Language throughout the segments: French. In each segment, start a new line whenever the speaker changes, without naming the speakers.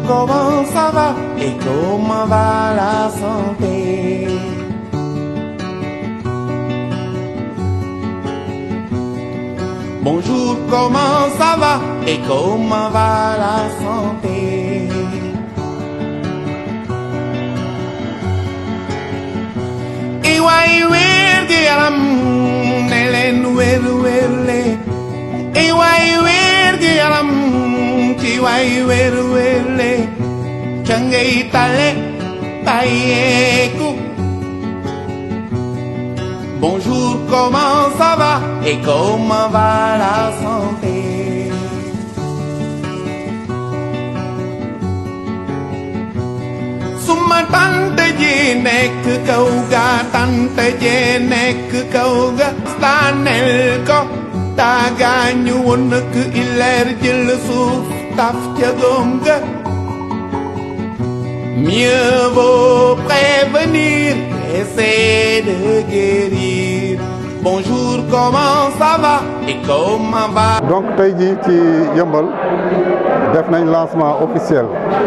comment ça va et comment va la santé? Bonjour, comment ça va et comment va la santé? Iwai werdi alam nelen werle. Iwai werdi alam tiwai werle. Changai tale payeku. Bonjour, comment ça va et comment va la santé? Suma tante ji nekk kaw ga tante ji nekk kaw ga stanel ko daa gaañu woon nak ileer jël suuf taf ca doom ga. Mieux vaut prévenir qu'essayer de guérir. Bonjour, comment ça va et comment va?
Donc tey jii ci Yeumbeul def nañ lancement officiel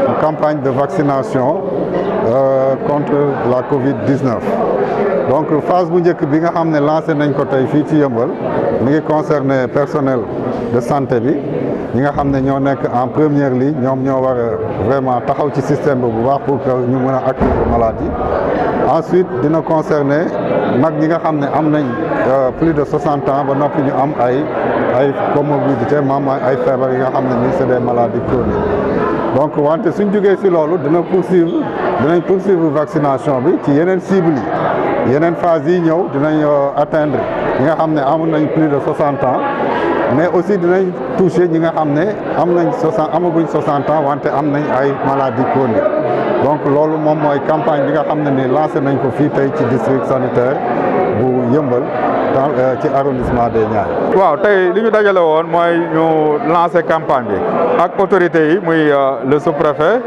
une campagne de vaccination contre la Covid-19. Donc phase bu njëkk bi nga xam ne lancé nañ ko tey fii ci Yeumbeul mi ngi concerné personnel de santé bi ñi nga xam ne ñoo nekk en première ligne ñoom ñoo war a vraiment taxaw ci système bi bu baax pour que ñu mën a activer malade yi. Ensuite dina concerner mag ñi nga xam ne am nañ plus de 60 ans ba noppi ñu am ay comorbidité maam ay feebar yi nga xam ne ni c'est des maladies chroniques. Donc wante suñ jógee si loolu dinañ poursuivre vaccination bi ci yeneen cibles yi yeneen phase yi ñëw dinañ atteindre ñi nga xam ne am nañ plus de 60 ans mais aussi dinañ toucher ñi nga xam ne amaguñ 60 ans wante am nañ ay maladies chroniques. Donc loolu moom mooy campagne bi nga xam ne ni lancé nañ ko fii tey ci district sanitaire bu Yeumbeul ci arrondissement des Niayes.
waaw tey li ñu dajale woon mooy ñu lancé campagne bi ak autorités yi muy le sous-préfet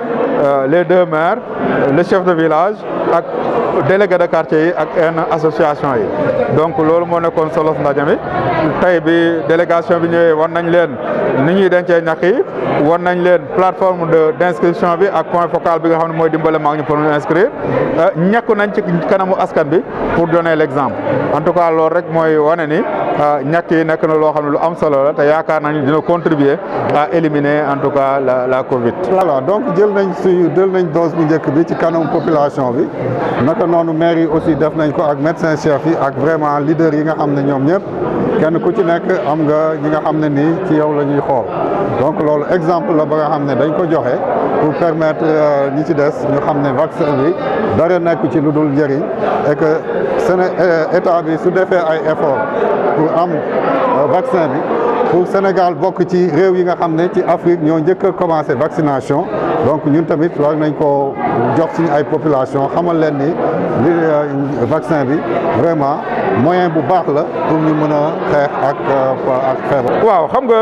les 2 maires le chef de village ak délégué de quartier yi ak yenn association yi. Donc loolu moo nekkoon solos ndaje mi tey bi délégation bi ñëwee wan nañ leen ni ñuy dencee ñàkk yi wan nañ leen plateforme d'inscription bi ak point focal bi nga xam ne mooy dimbale mag ñu pour ñu inscrire ñàkku nañ ci kanamu askan bi pour donner l'exemple. En tout cas loolu rek mooy wane ni ñàkk yi nekk na loo xam ne lu am solo la te yaakaar nañu dina contribuer à éliminer en tout cas la Covid.
Voilà donc jël nañ dose bu njëkk bi ci kanamu population bi naka noonu maire yi aussi def nañ ko ak médecin chef yi ak vraiment leader yi nga xam ne ñoom ñëpp kenn ku ci nekk am nga ñi nga xam ne nii ci yow la ñuy xool. Donc loolu exemple la ba nga xam ne dañ ko joxe pour permettre ñi ci des ñu xam ne vaccin bi dara nekk ci lu dul njëriñ et que état bi su defee ay effort pour am vaccin bi pour Sénégal bokk ci réew yi nga xam ne ci Afrique ñoo njëkk a commencé vaccination donc ñun tamit war nañ ko jox suñu ay population xamal leen ni li vaccin bi vraiment moyen bu baax la pour ñu mën a xeex ak feebar.
waaw xam nga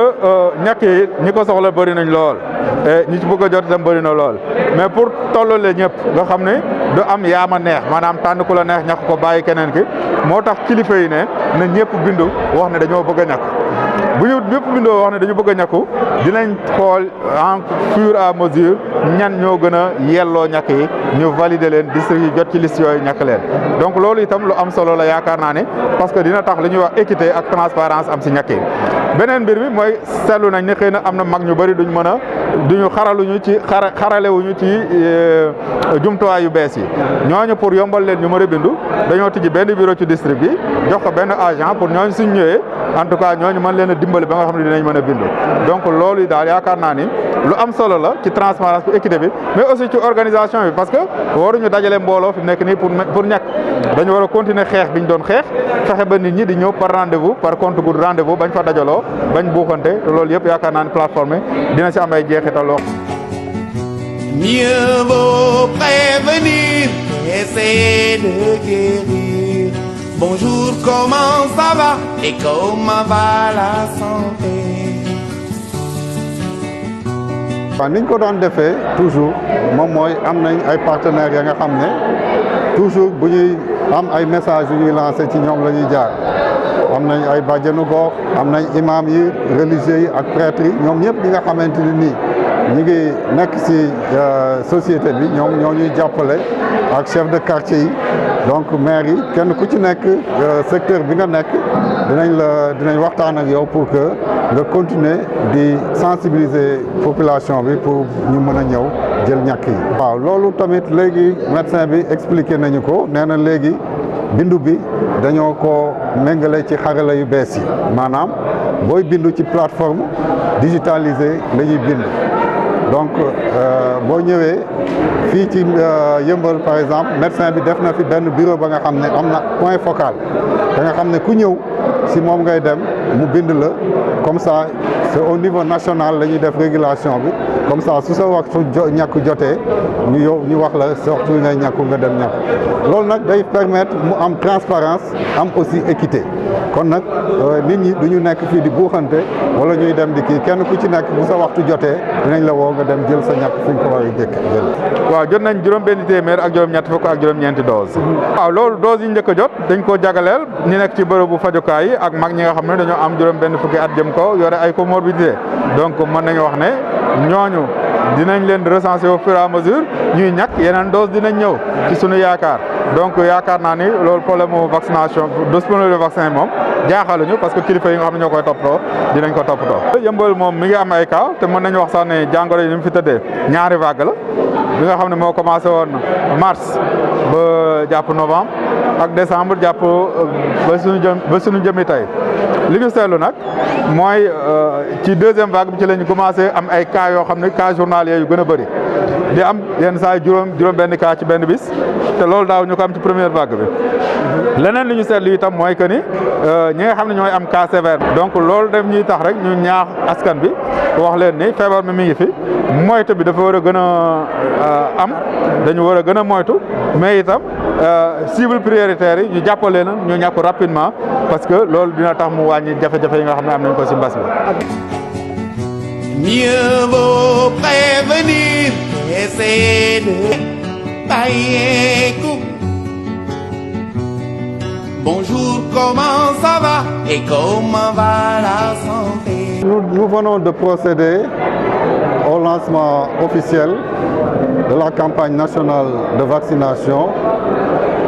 ñàkk yi ñi ko soxla bëri nañ lool et ñi ci bëgg a jot itam bëri na lool mais pour tollale ñëpp nga xam ne du am yaama neex maanaam tànn ku la neex ñàkk ko bàyyi keneen ki moo tax kilifa yi ne na ñëpp bindu wax ne dañoo bëgg a ñàkk bu ñu ñëpp bindoo wax ne dañu bëgg a ñàkku dinañ xool en fur et à mesure ñan ñoo gën a yelloo ñàkk yi ñu valider leen district yi jot ci liste yooyu ñàkk leen donc loolu itam lu am solo la yaakaar naa ne parce que dina tax li ñuy wax équité ak transparence am si ñàkk yi. beneen mbir mi mooy seetlu nañ ne xëy na am na mag ñu bëri duñu xaralewuñu ci jumtuwaay yu bees yi ñooñu pour yombal leen ñu mën a bindu dañoo tijji benn bureau ci district bi jox ko benn agent pour ñooñu suñ ñëwee en tout cas ñooñu mën leen a dimbali ba nga xam ne dinañ mën a bindu donc loolu daal yaakaar naa ni lu am solo la ci transparence bi équité bi mais aussi ci organisation bi parce que waruñu dajale mbooloo fi nekk nii pour ñàkk dañu war a continuer xeex bi ñu doon xeex fexe ba nit ñi di ñëw par rendez-vous par compte goutte rendez-vous bañ fa dajaloo bañ buuxante te loolu yëpp yaakaar naa ni plateforme yi dina si am ay jeexital loo.
Mieux vaut prévenir qu'essayer de guérir. Bonjour, comment ça va et comment va la santé?
waaw ni ñu ko doon defee toujours moom mooy am nañ ay partenaires ya nga xam ne toujours bu ñuy am ay messages yu ñuy lancé ci ñoom la ñuy jaar am nañ ay bàjjenu gox am nañ imam yi religieux yi ak prêtres yi ñoom ñëpp ñi nga xamante ni nii ñi ngi nekk ci société bi ñoom ñoo ñuy jàppale ak chef de quartier yi donc maire yi kenn ku ci nekk secteur bi nga nekk dinañ waxtaan ak yow pour que nga continuer di sensibiliser population bi pour ñu mën a ñëw jël ñàkk yi. waaw loolu tamit léegi médecin bi expliqué nañu ko nee na léegi bindu bi dañoo ko méngale ci xarala yu bees yi maanaam booy bindu ci plateforme digitalisée la ñuy bind donc boo ñëwee fii ci Yeumbeul par exemple médecin bi def na fi benn bureau ba nga xam ne am na point focal da nga xam ne ku ñëw si moom ngay dem mu bind la comme ça c'est au niveau national la ñuy def régulation bi comme ça su sa waxtu ñàkk jotee ñu wax la surtout ngay ñàkku nga dem ñàkk loolu nag day permettre mu am transparence am aussi équité kon nag nit ñi du ñu nekk fii di buuxante wala ñuy dem di kii kenn ku ci nekk bu sa waxtu jotee dinañ la woo nga dem jël sa ñàkk fi ñu ko war a jëkk jël.
waaw jot nañ juróom-benn téeméer ak juróom-ñett fukk ak juróom-ñeenti dose. waaw loolu dose yi njëkk a jot dañ koo jagaleel ñi nekk ci bërëbu fajukaay yi ak mag ñi nga xam ne dañoo am juróom-benn fukki at jëm ko yore ay comorbidité donc mën nañu wax ne ñooñu dinañ leen recenser au fur et à mesure ñuy ñàkk yeneen dose dinañ ñëw ci sunu yaakaar donc yaakaar naa ni loolu problème mu vaccination disponibilité de vaccin moom jaaxaluñu parce que kilifa yi nga xam ne ñoo koy toppatoo dinañ ko toppatoo. Yeumbeul moom mi ngi am ay cas te mën nañu wax sax ne jàngoro yi ni mu fi tëddee ñaari vague la bi nga xam ne moo commencé woon mars ba jàpp novembre ak décembre jàpp ba suñu jëmi tey li ñu seetlu nag mooy ci deuxième vague bi ci la ñu commencé am ay cas yoo xam ne cas journaliers yu gën a bëri di am yenn saa yi juróom benn cas ci benn bis te loolu daaw ñu ko am ci première vague bi. leneen li ñu seetlu itam mooy que ni ñi nga xam ne ñooy am cas sévère donc loolu def ñuy tax rek ñu ñaax askan bi wax leen ni feebar mi ngi fi moytu bi dafa war a gën a am dañu war a gën a moytu mais itam cible prioritaire yi ñu jàppale leen ñu ñàkk rapidement parce que loolu dina tax mu wàññi jafe-jafe yi nga xam ne am nañ ko ci mbas bi.
Mieux vaut prévenir qu'essayer de tailler coup. Bonjour, comment ça va et comment va la santé?
Nous venons de procéder au lancement officiel de la campagne nationale de vaccination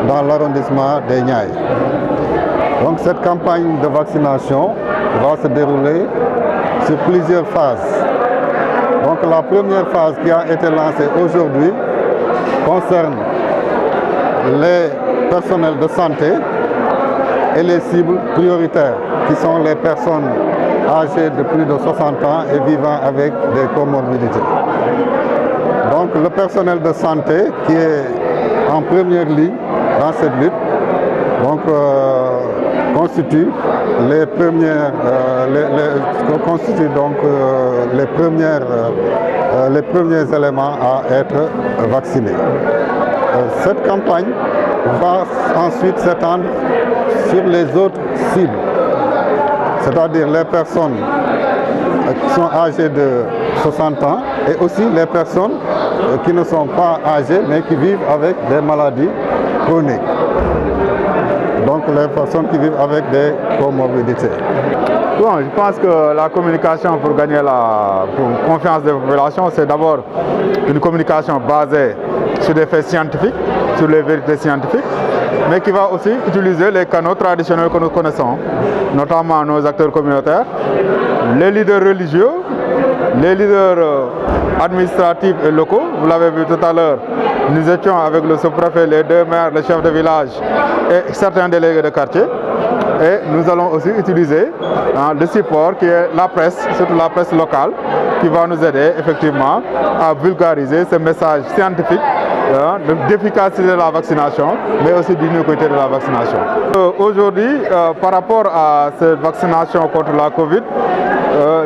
dans l'arrondissement des Niayes. Donc cette campagne de vaccination va se dérouler sur plusieurs phases. Donc la première phase qui a été lancée aujourd'hui concerne les personnels de santé et les cibles prioritaires qui sont les personnes âgées de plus de 60 ans et vivant avec des comorbidités. Donc le personnel de santé qui est en première ligne dans cette lutte donc, constitue les premières les premiers éléments à être vaccinés. Cette campagne va ensuite s'étendre sur les autres cibles, c'est-à-dire les personnes qui sont âgées de 60 ans et aussi les personnes qui ne sont pas âgées mais qui vivent avec des maladies chroniques. Donc les personnes qui vivent avec des comorbidités.
Bon, je pense que la communication pour gagner la confiance des populations, c'est d'abord une communication basée sur des faits scientifiques, sur les vérités scientifiques, mais qui va aussi utiliser les canaux traditionnels que nous connaissons, notamment nos acteurs communautaires, les leaders religieux, les leaders administratifs et locaux. Vous l'avez vu tout à l'heure, nous étions avec le sous-préfet, les deux maires, le chef de village et certains délégués de quartier. Et nous allons aussi utiliser le support qui est la presse, surtout la presse locale, qui va nous aider effectivement à vulgariser ce message scientifique d'efficacité de la vaccination, mais aussi d'unicité de la vaccination. Aujourd'hui, par rapport à cette vaccination contre la Covid,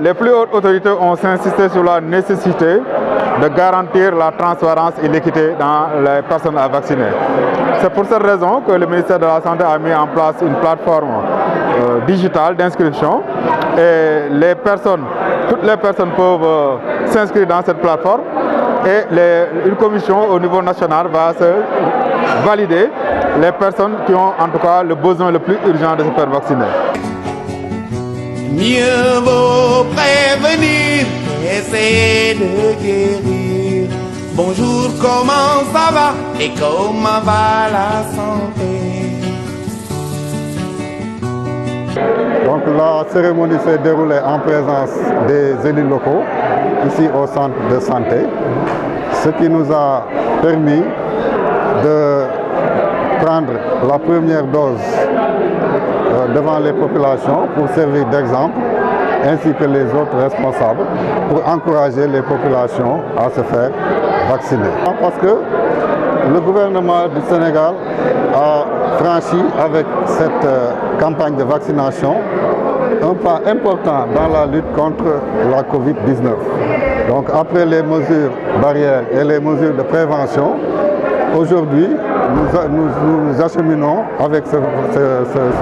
les plus hautes autorités ont insisté sur la nécessité de garantir la transparence et l'équité dans les personnes à vacciner. C'est pour cette raison que le ministère de la Santé a mis en place une plateforme digitale d'inscription et toutes les personnes peuvent s'inscrire dans cette plateforme et une commission au niveau national va se valider les personnes qui ont en tout cas le besoin le plus urgent de se faire vacciner.
Mieux vaut prévenir essayer de guérir. Bonjour, comment ça va et comment va la santé?
Donc la cérémonie s'est déroulée en présence des élus locaux, ici au centre de santé, ce qui nous a permis de prendre la première dose devant les populations pour servir d'exemple, ainsi que les autres responsables, pour encourager les populations à se faire vacciner. Parce que le gouvernement du Sénégal a franchi avec cette campagne de vaccination un pas important dans la lutte contre la Covid-19. Donc après les mesures barrières et les mesures de prévention, aujourd'hui nous acheminons avec ce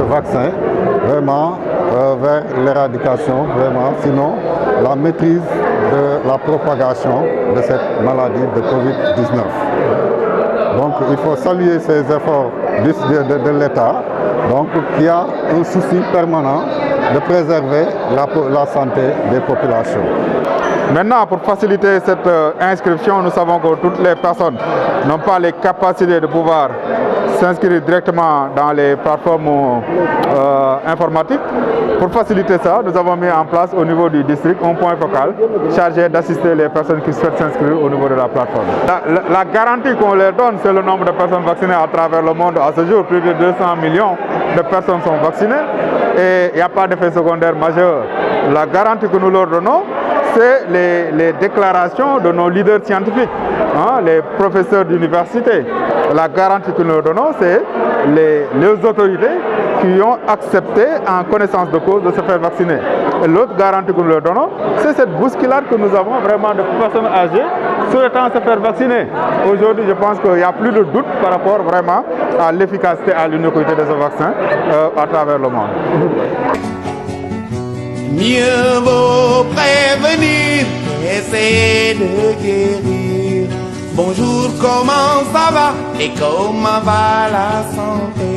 vaccin vraiment vers l'éradication, vraiment, sinon la maîtrise de la propagation de cette maladie de Covid-19. Donc il faut saluer ces efforts de l'État, donc qui a un souci permanent de préserver la santé des populations.
Maintenant, pour faciliter cette inscription, nous savons que toutes les personnes n'ont pas les capacités de pouvoir s'inscrire directement dans les plateformes informatiques. Pour faciliter ça, nous avons mis en place au niveau du district un point focal chargé d'assister les personnes qui souhaitent s'inscrire au niveau de la plateforme. La garantie qu'on leur donne, c'est le nombre de personnes vaccinées à travers le monde. À ce jour, plus de 200 millions de personnes sont vaccinées et il n'y a pas d'effet secondaire majeur. La garantie que nous leur donnons, c'est les déclarations de nos leaders scientifiques, les professeurs d'université. La garantie que nous leur donnons, c'est les autorités qui ont accepté en connaissance de cause de se faire vacciner. Et l'autre garantie que nous leur donnons, c'est cette bousculade que nous avons vraiment de personnes âgées souhaitant se faire vacciner. Aujourd'hui, je pense qu'il n'y a plus de doute par rapport vraiment à l'efficacité, à l'unicité de ce vaccin à travers le monde.
Mieux vaut prévenir, essayer de guérir. Bonjour, comment ça va et comment va la santé?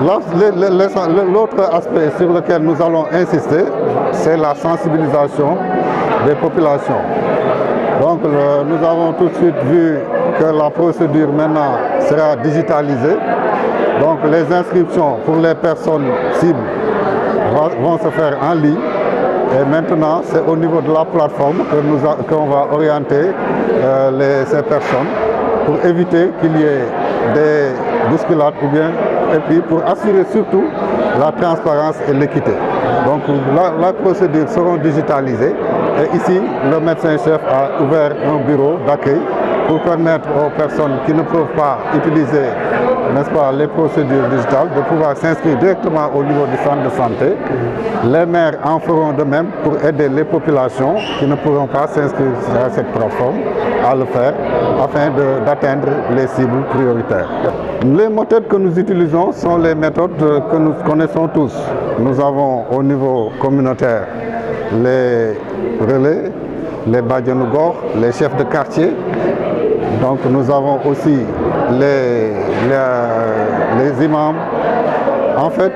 L'autre aspect sur lequel nous allons insister, c'est la sensibilisation des populations. Donc nous avons tout de suite vu que la procédure maintenant sera digitalisée. Donc les inscriptions pour les personnes cibles vont se faire en ligne. Et maintenant, c'est au niveau de la plateforme qu'on va orienter ces personnes pour éviter qu'il y ait des bousculades ou bien, et puis pour assurer surtout la transparence et l'équité. Donc la procédure sera digitalisée et ici le médecin-chef a ouvert un bureau d'accueil pour permettre aux personnes qui ne peuvent pas utiliser, n'est-ce pas, les procédures digitales de pouvoir s'inscrire directement au niveau du centre de santé. Les maires en feront de même pour aider les populations qui ne pourront pas s'inscrire à cette plateforme à le faire afin d'atteindre les cibles prioritaires. Les méthodes que nous utilisons sont les méthodes que nous connaissons tous. Nous avons au niveau communautaire les relais, les badianougor, les chefs de quartier. Donc nous avons aussi les imams. En fait,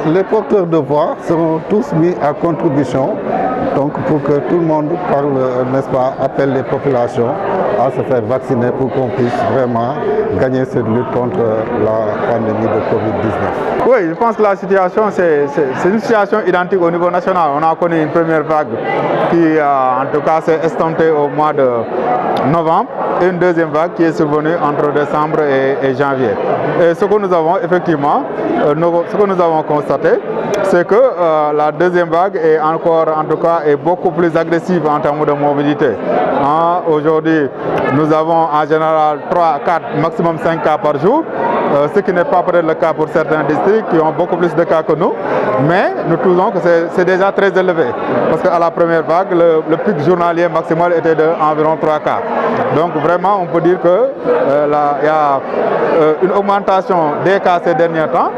les porteurs de voix seront tous mis à contribution, donc pour que tout le monde parle, n'est-ce pas, appelle les populations à se faire vacciner pour qu'on puisse vraiment gagner cette lutte contre la pandémie de Covid-19.
Oui, je pense que la situation, c'est une situation identique au niveau national. On a connu une première vague qui, en tout cas, s'est estompée au mois de novembre et une deuxième vague qui est survenue entre décembre et janvier. Et ce que nous avons effectivement, ce que nous avons constaté, c'est que la deuxième vague est encore, en tout cas, est beaucoup plus agressive en termes de mobilité. Aujourd'hui, nous avons en général 3, 4, maximum 5 cas par jour, ce qui n'est pas peut-être le cas pour certains districts qui ont beaucoup plus de cas que nous, mais nous trouvons que c'est déjà très élevé, parce qu'à la première vague, le pic journalier maximal était d'environ 3 cas. Donc vraiment, on peut dire qu'il y a une augmentation des cas ces derniers temps.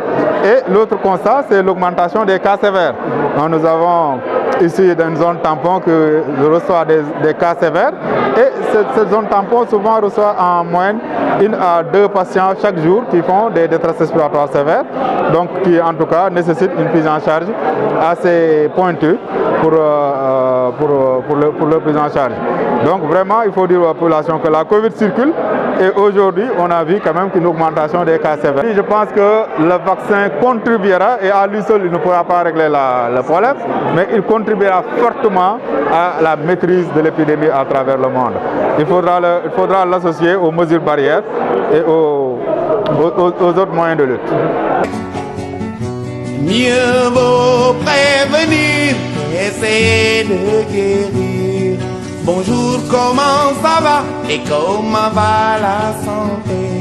Et l'autre constat, c'est l'augmentation des cas sévères. Nous avons ici une zone tampon qui reçoit des cas sévères et cette zone tampon souvent reçoit en moyenne 1 à 2 patients chaque jour qui font des détresses respiratoires sévères, donc qui en tout cas nécessitent une prise en charge assez pointue pour leur prise en charge. Donc vraiment, il faut dire aux populations que la Covid circule et aujourd'hui, on a vu quand même qu'une augmentation des cas sévères. Je pense que le vaccin contribuera, et à lui seul, il ne pourra pas régler le problème, mais il contribuera fortement à la maîtrise de l'épidémie à travers le monde. Il faudra l'associer aux mesures barrières et aux autres moyens de lutte.
Mieux vaut prévenir qu'essayer de guérir. Bonjour, comment ça va et comment va la santé?